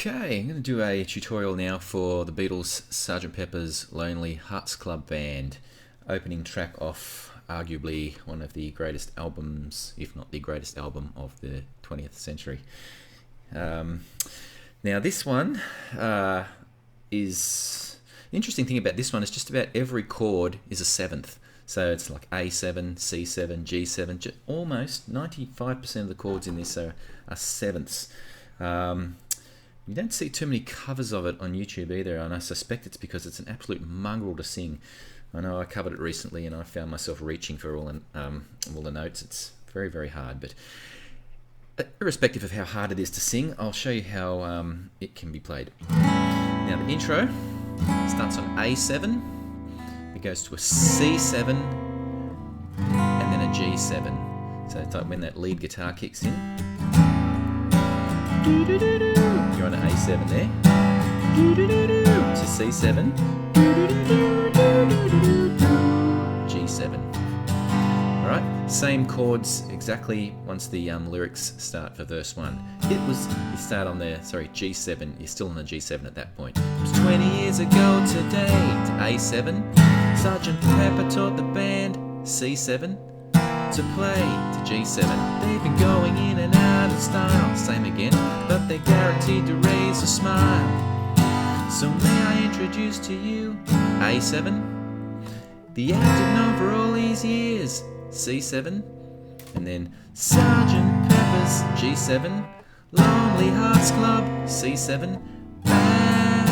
Okay, I'm going to do a tutorial now for the Beatles' Sgt. Pepper's Lonely Hearts Club Band. Opening track off arguably one of the greatest albums, if not the greatest album of the 20th century. Now this one is... The interesting thing about this one is just about every chord is a seventh. So it's like A7, C7, G7, almost 95% of the chords in this are sevenths. You don't see too many covers of it on YouTube either, and I suspect it's because it's an absolute mongrel to sing. I know I covered it recently and I found myself reaching for all the notes. It's very, very hard, but irrespective of how hard it is to sing, I'll show you how it can be played. Now the intro starts on A7, it goes to a C7, and then a G7. So it's like when that lead guitar kicks in. You're on an A7 there. To C7. G7. Alright, same chords exactly once the lyrics start for verse 1. You start on the, G7, you're still on the G7 at that point. It was 20 years ago today, to A7. Sgt. Pepper taught the band C7 to play to G7. They've been going in and out of style, same again, but they're guaranteed to raise a smile. So may I introduce to you A7, the active known for all these years, C7, and then Sgt. Pepper's G7, Lonely Hearts Club, C7, band.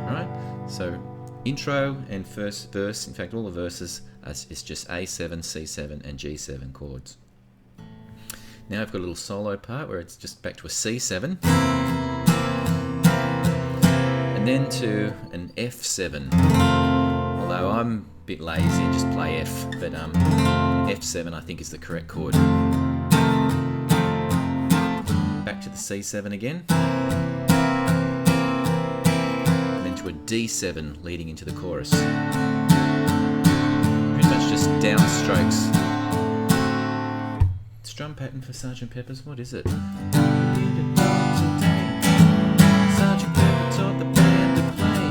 Alright, so intro and first verse, in fact all the verses, it's just A7, C7 and G7 chords. Now I've got a little solo part where it's just back to a C7 and then to an F7, although I'm a bit lazy and just play F, but F7 I think is the correct chord. Back to the C7 again, and then to a D7 leading into the chorus. Just downstrokes. Strum pattern for Sgt. Pepper's, what is it? Sgt. Pepper taught the band to play.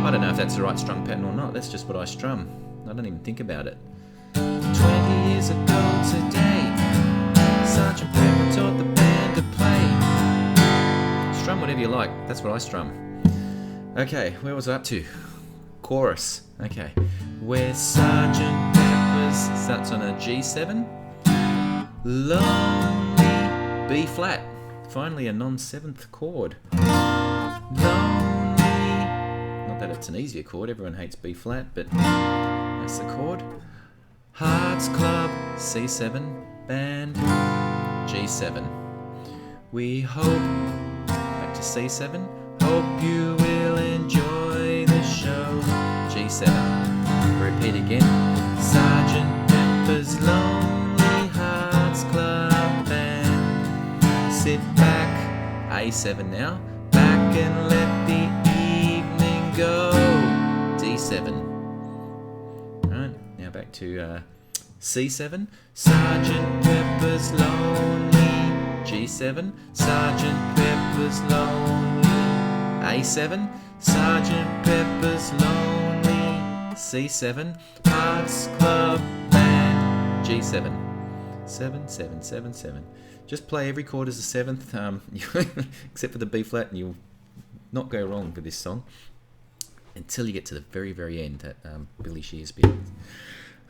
I don't know if that's the right strum pattern or not, that's just what I strum. I don't even think about it. 20 years ago today, Sgt. Pepper taught the band to play. Strum whatever you like, that's what I strum. Okay, where was I up to? Chorus, okay. Where Sgt. Pepper's starts on a G7, lonely B flat, finally a non-seventh chord. Lonely, not that it's an easier chord, everyone hates B flat, but that's the chord. Hearts Club, C7, band, G7. We hope, back to C7, hope you will enjoy the show, G7. Repeat again. Sgt. Pepper's Lonely Hearts Club Band. Sit back, A7 now. Back and let the evening go. D7. Alright, now back to C7. Sgt. Pepper's Lonely. G7. Sgt. Pepper's Lonely. A7. Sgt. Pepper's Lonely. C7, Hearts Club Band, G7, 7, 7, 7, 7. Just play every chord as a seventh, except for the B flat, and you'll not go wrong with this song until you get to the very, very end, that Billy Shears bit.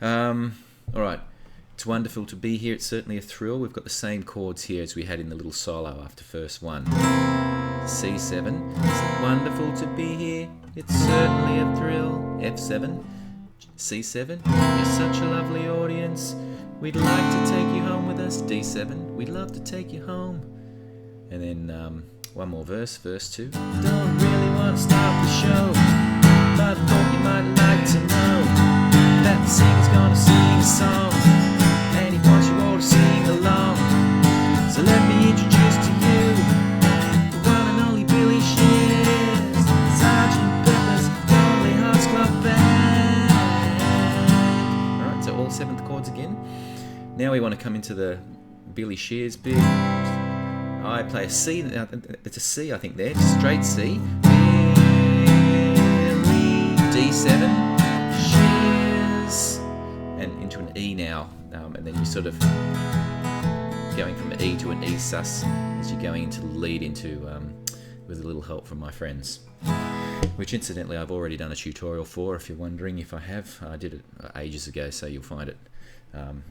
Alright, it's wonderful to be here, it's certainly a thrill. We've got the same chords here as we had in the little solo after verse 1. C7, it's wonderful to be here, it's certainly a thrill. F7, C7, you're such a lovely audience, we'd like to take you home with us. D7, we'd love to take you home. And then one more verse, verse 2. Don't really want to start the show, but I thought you might like to know that the singer's gonna sing a song, and he wants you all to sing along. So let me introduce to you the one and only Billy Shears, Sgt. Pepper's Lonely Hearts Club Band. Alright, so all seventh chords again. Now we want to come into the Billy Shears bit. I play a C. It's a C, I think there, straight C. D7, shears, and into an E now, and then you sort of going from an E to an E sus as you're going into the lead into with a little help from my friends, which incidentally I've already done a tutorial for, if you're wondering. If I have, I did it ages ago, so you'll find it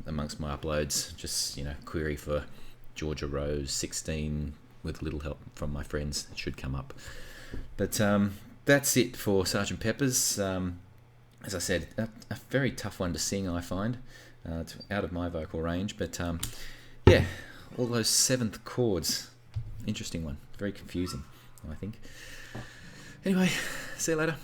amongst my uploads. Just, query for Georgia Rose 16 with a little help from my friends. It should come up. But that's it for Sgt. Pepper's. As I said, a very tough one to sing, I find. It's out of my vocal range, but yeah, all those seventh chords. Interesting one. Very confusing, I think. Anyway, see you later.